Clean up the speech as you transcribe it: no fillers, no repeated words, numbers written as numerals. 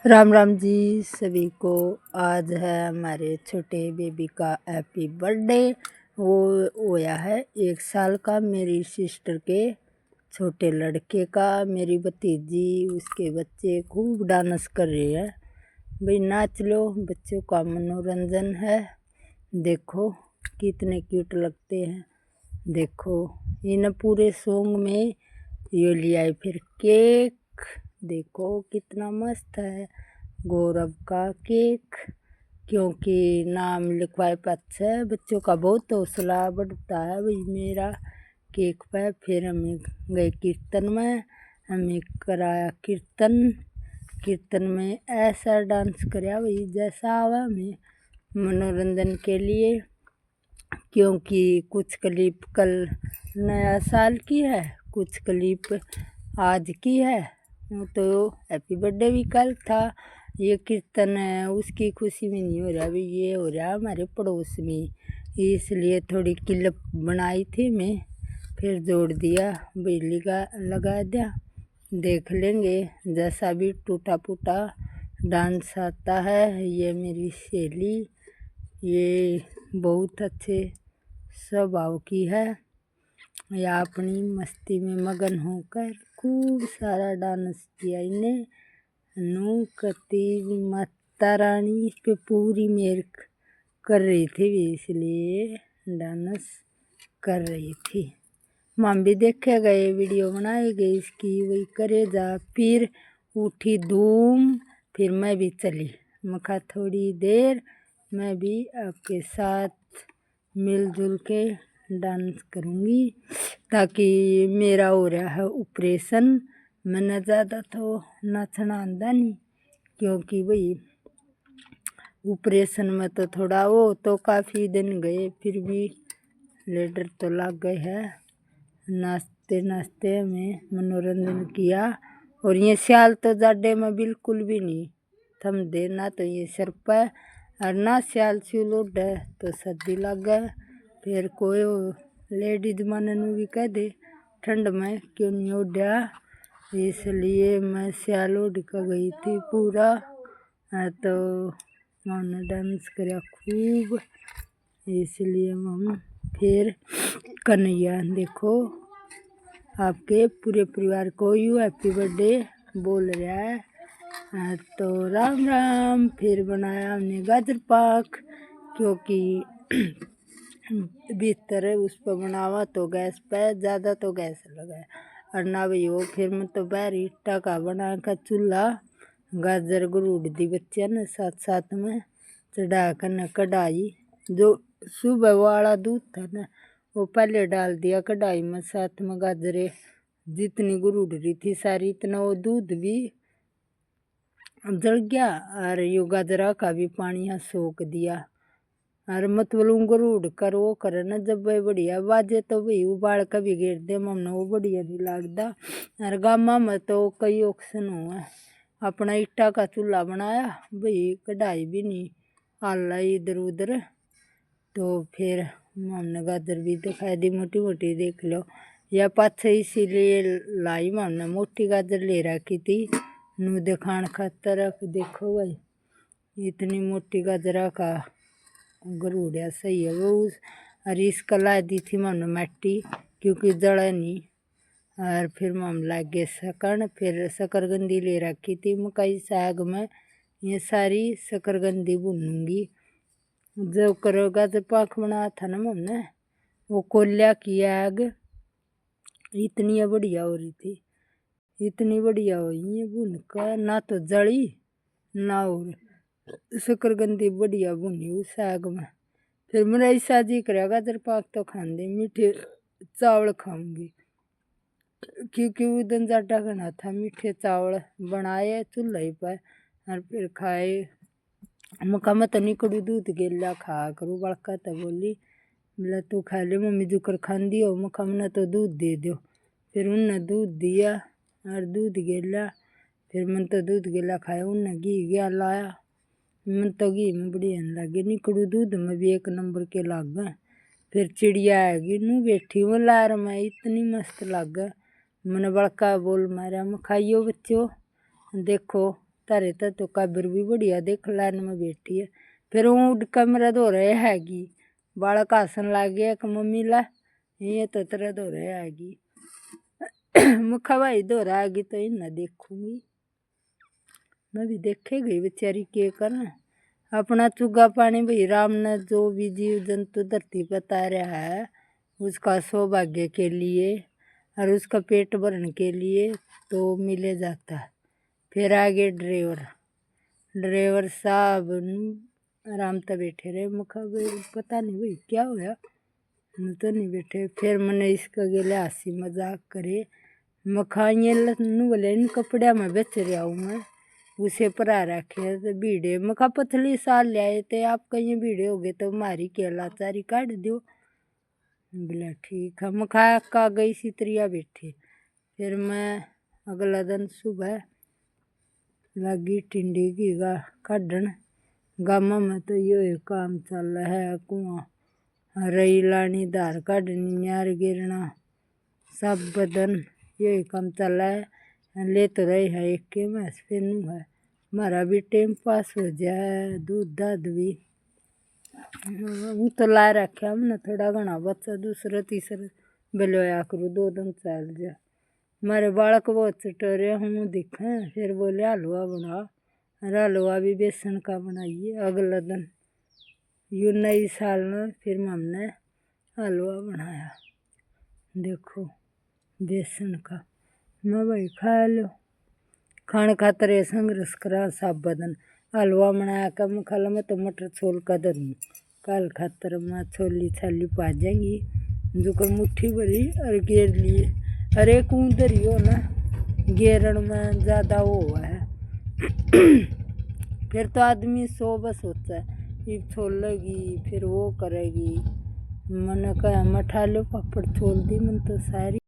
राम राम जी सभी को। आज है हमारे छोटे बेबी का हैप्पी बर्थडे। वो होया है 1 साल का। मेरी सिस्टर के छोटे लड़के का, मेरी भतीजी उसके बच्चे खूब डांस कर रहे हैं। भाई नाच लो, बच्चों का मनोरंजन है। देखो कितने क्यूट लगते हैं। देखो इन पूरे सॉन्ग में ये लिया है फिर केक। देखो कितना मस्त है गौरव का केक, क्योंकि नाम लिखवाए पक्ष है। बच्चों का बहुत हौसला बढ़ता है भाई मेरा केक पे। फिर हमें गए कीर्तन में, हमें कराया कीर्तन। कीर्तन में ऐसा डांस कराया भाई जैसा आवा हमें मनोरंजन के लिए, क्योंकि कुछ क्लिप कल नया साल की है, कुछ क्लिप आज की है। तो हैप्पी बर्थडे भी कल था। ये कीर्तन है उसकी खुशी में नहीं हो रहा अभी, ये हो रहा हमारे पड़ोस में, इसलिए थोड़ी क्लिप बनाई थी मैं, फिर जोड़ दिया, बिजली का लगा दिया। देख लेंगे जैसा भी टूटा फूटा डांस आता है। ये मेरी सहेली, ये बहुत अच्छे स्वभाव की है। या अपनी मस्ती में मगन होकर खूब सारा डांस किया इन्हें। नू कती माता रानी इस पे पूरी मेहर कर रही थी, इसलिए डांस कर रही थी। हम भी देखे गए, वीडियो बनाए गए इसकी, वही करे जा। फिर उठी धूम, फिर मैं भी चली। मखा थोड़ी देर मैं भी आपके साथ मिलजुल के डांस करूँगी, ताकि मेरा हो रहा है ऑपरेशन। मैंने ज़्यादा तो नाचना आंदा नहीं, क्योंकि भाई ऑपरेशन में तो थोड़ा वो तो काफ़ी दिन गए, फिर भी लेडर तो लग गए है। नाचते नाचते हमें मनोरंजन किया। और ये स्याल तो जाडे में बिल्कुल भी नहीं थम दे, ना तो ये सर पे और ना स्याल स्यूल उड़े तो सर्दी लग गए। फिर कोई लेडीज मन भी कह दे ठंड में क्यों नहीं उड़ा, इसलिए मैं स्याल उड़ कर गई थी पूरा। तो मैंने डांस करा खूब, इसलिए हम फिर कन्हैया देखो आपके पूरे परिवार को यू हैप्पी बर्थडे बोल रहा है। तो राम राम। फिर बनाया हमने गाजर पाक, क्योंकि भीतर उस पर बनावा तो गैस पे ज़्यादा तो गैस लगा और ना भी हो। फिर मैं तो बाहर ईटा का बना कर चूल्हा गाजर गुरूड दी बच्चे ने साथ साथ में चढ़ा कर न कढ़ाई, जो सुबह वाला दूध था ना वो पहले डाल दिया कढ़ाई में, साथ में गाजरे जितनी गुरूड रही थी सारी, इतना वो दूध भी जल गया और यो गाजरा का भी पानी यहाँ सोख दिया। और मतलब गुरूड कर वो करे ना जब भाई बढ़िया बाजे तो भाई उबाल कर भी घेर दे ममना, वो बढ़िया नहीं लगता। और गामा में तो कई ऑप्शन हुआ, अपना ईटा का चूल्हा बनाया भाई, कढ़ाई भी नहीं आला इधर उधर। तो फिर हमने गाजर भी दिखाई दी मोटी मोटी, देख लो या पाछे, इसीलिए लाई हमने मोटी गाजर ले रखी थी नू दिखान खातर। देखो भाई इतनी मोटी गाजरा का गरूड़िया सही है वो और इसका ला दी थी हमने मिट्टी, क्योंकि जड़ा नहीं। और फिर हम लागे सकन, फिर शकरगंदी ले रखी थी मकई साग में, ये सारी शकरगंदी भूनूंगी। जो करोगा जब पाक बना था ना हमने, वो कोल्या की आग इतनी बढ़िया हो रही थी, इतनी बढ़िया हुई ये भूनकर, ना तो जड़ी ना और शकरगंदी बढ़िया भुनी उस साग में। फिर मेरा ऐसा जी करेगा गाजर पाक तो खाने मीठे चावल खाऊंगी, क्योंकि वो दिन ज़्यादा खाना था। मीठे चावल बनाए चूल्हे पर और फिर खाए। मका मैं तो निकड़ू दूध गेला खा करूँ, बड़का तो बोली बोला तू खा ले मम्मी जुकर खांदी हो, मका मैंने तो दूध दे दो। फिर उनने दूध दिया और दूध गेला, फिर मैंने तो दूध गेला खाया, उनने घी गया लाया, मैं तो घी में बढ़िया लगे, निकड़ू दूध में भी एक नंबर के लाग गए। फिर चिड़िया आएगी नू बैठी वो लार में, इतनी मस्त लग। मैंने बड़का बोल मारा मैं खाइयो बच्चों देखो करता रहता तो काबर भी बढ़िया देख लाइन में बैठी है। फिर वो उठ कर मेरा धो रहे हैगी, बालक हंसन लग गया कि मम्मी ला ये तो तेरा धो रहे हैगी। मुखा भाई धो रहा हैगी तो इन्हें देखूंगी, मैं भी देखे गई बेचारी के करना। अपना चुगा पानी भाई राम ने जो भी जीव जंतु धरती पर तारा है उसका सौभाग्य के लिए और उसका पेट भरने के लिए तो मिले जाता है। फिर आगे ड्राइवर साहब आराम से बैठे रहे। मुखा भाई पता नहीं भाई क्या होया, तो नहीं बैठे। फिर मैंने इसका गेले हंसी मजाक करे। मखा ये बोले इन कपड़े में बेच रहा हूँ मैं, उसे परा रखे तो भीड़े मखा पतली साल ले आए थे, आप कहीं भीड़े हो गए तो मारी केला चारी काट दो। बोला ठीक है। मखा का गई सितरिया बैठे। फिर मैं अगला दिन सुबह लगी टिंडी की काढ़न। गामा में तो यो काम चल रहा है, कुआं रई लानी धार काढ़नी न्यार गिरना सब बदन यही काम चल रहा है। ले तो रही है एक के मैस फिर है हमारा भी टाइम पास हो जाए। दूध दाद भी तो ला रखे हमने थोड़ा घना बच्चा दूसरा तीसरा बिलवाया करूँ 2 दिन चल जा। हमारे बालक बहुत चटोरे हूँ दिखे। फिर बोले हलवा बना, हलवा भी बेसन का बनाइए। अगला दिन यू नई साल में फिर हमने हलवा बनाया, देखो बेसन का। मैं भाई खा लो खाने खातर संघर्ष करा सब बदन। हलवा बनाया का मखाला में तो मटर छोल का दूँ काल खातर मैं छोली छाली पा जाएंगी जो कर मुट्ठी भरी और घेर लिए। अरे कूदर ही हो ना घेरन में ज़्यादा वो हुआ है। फिर तो आदमी सो बस होता है, ये छोलेगी फिर वो करेगी। मैंने कहा मठा लो पापड़ छोल दी मन तो सारी।